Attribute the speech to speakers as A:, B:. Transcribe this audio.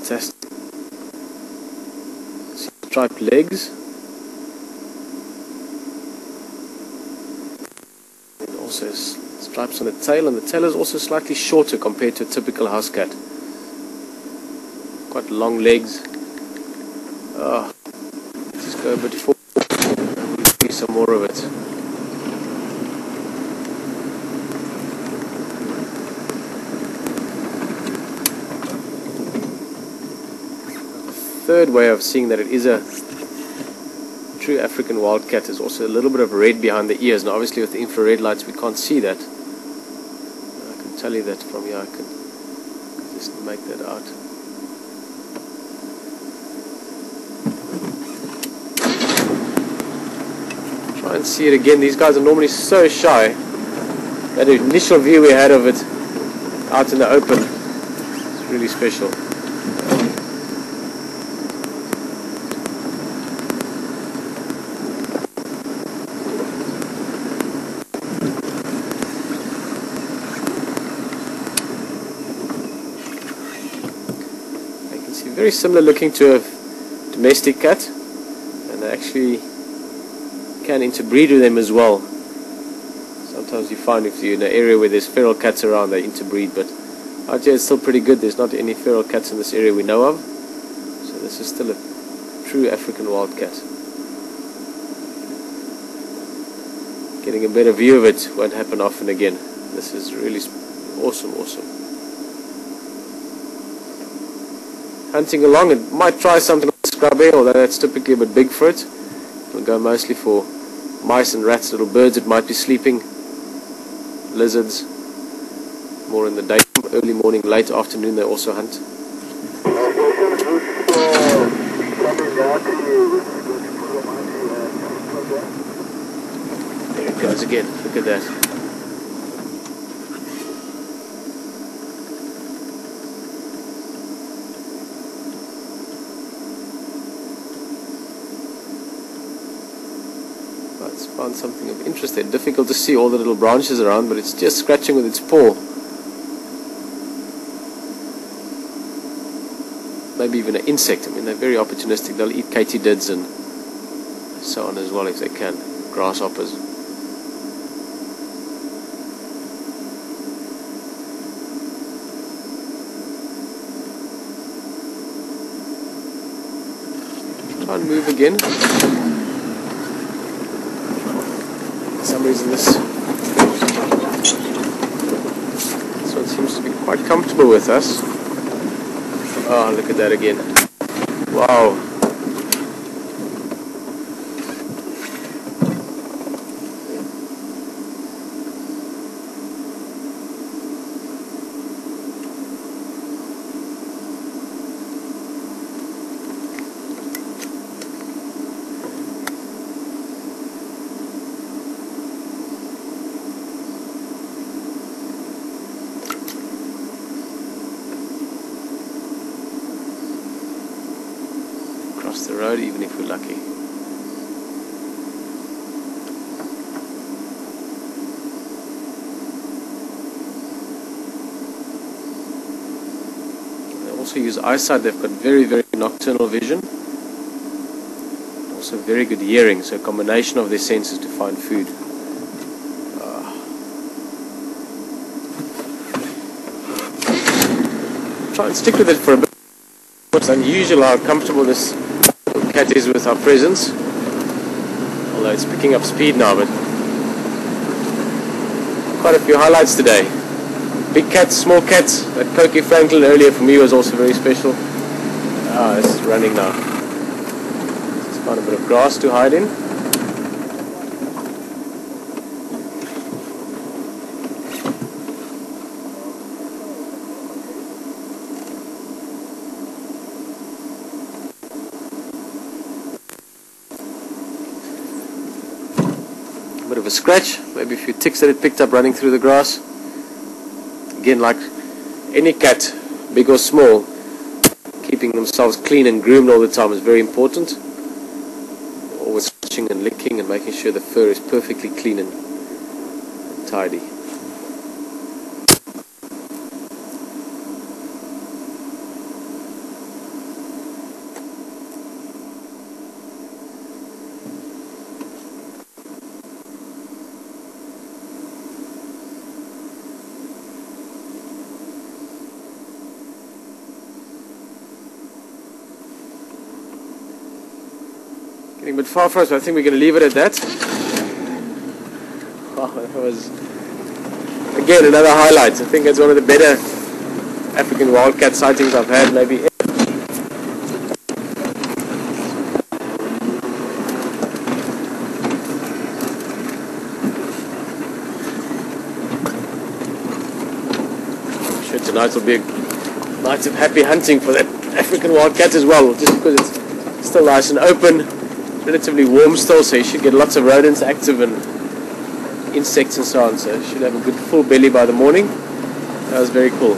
A: Fantastic. Striped legs. And also stripes on the tail, and the tail is also slightly shorter compared to a typical house cat. Quite long legs. Let's go a bit forward and we'll see some more of it. Third way of seeing that it is a true African wildcat is also a little bit of red behind the ears. Now obviously with the infrared lights we can't see that. I can tell you that from here. I can just make that out. Try and see it again. These guys are normally so shy. That initial view we had of it out in the open is really special. Very similar looking to a domestic cat, and they actually can interbreed with them as well. Sometimes you find if you're in an area where there's feral cats around, they interbreed, but out here it's still pretty good. There's not any feral cats in this area we know of, so this is still a true African wildcat. Getting a better view of it won't happen often again. This is really awesome. Hunting along, it might try something like scrubby, although that's typically a bit big for it. It'll go mostly for mice and rats, little birds it might be sleeping, lizards, more in the day, early morning, late afternoon they also hunt. There it goes again, look at that. It's found something of interest there. Difficult to see all the little branches around, but it's just scratching with its paw. Maybe even an insect. I mean, they're very opportunistic. They'll eat katydids and so on as well if they can. Grasshoppers. Try and move again. For some reason this one seems to be quite comfortable with us. Oh, look at that again. Wow. Across the road, even if we're lucky. They also use eyesight. They've got very, very nocturnal vision. Also very good hearing, so a combination of their senses to find food. Try and stick with it for a bit. It's unusual how comfortable this cat is with our presence, although it's picking up speed now, but quite a few highlights today. Big cats, small cats. That Cokie Franklin earlier for me was also very special. This is running now. It's found a bit of grass to hide in. Bit of a scratch, maybe a few ticks that it picked up running through the grass. Again, like any cat, big or small, keeping themselves clean and groomed all the time is very important. Always scratching and licking and making sure the fur is perfectly clean and tidy. Getting a bit far for us, but I think we're going to leave it at that. Wow, that was again another highlight. I think it's one of the better African wildcat sightings I've had maybe ever. I'm sure tonight will be a night of happy hunting for that African wildcat as well, just because it's still nice and open, relatively warm still, so you should get lots of rodents active and insects and so on, so you should have a good full belly by the morning. That was very cool.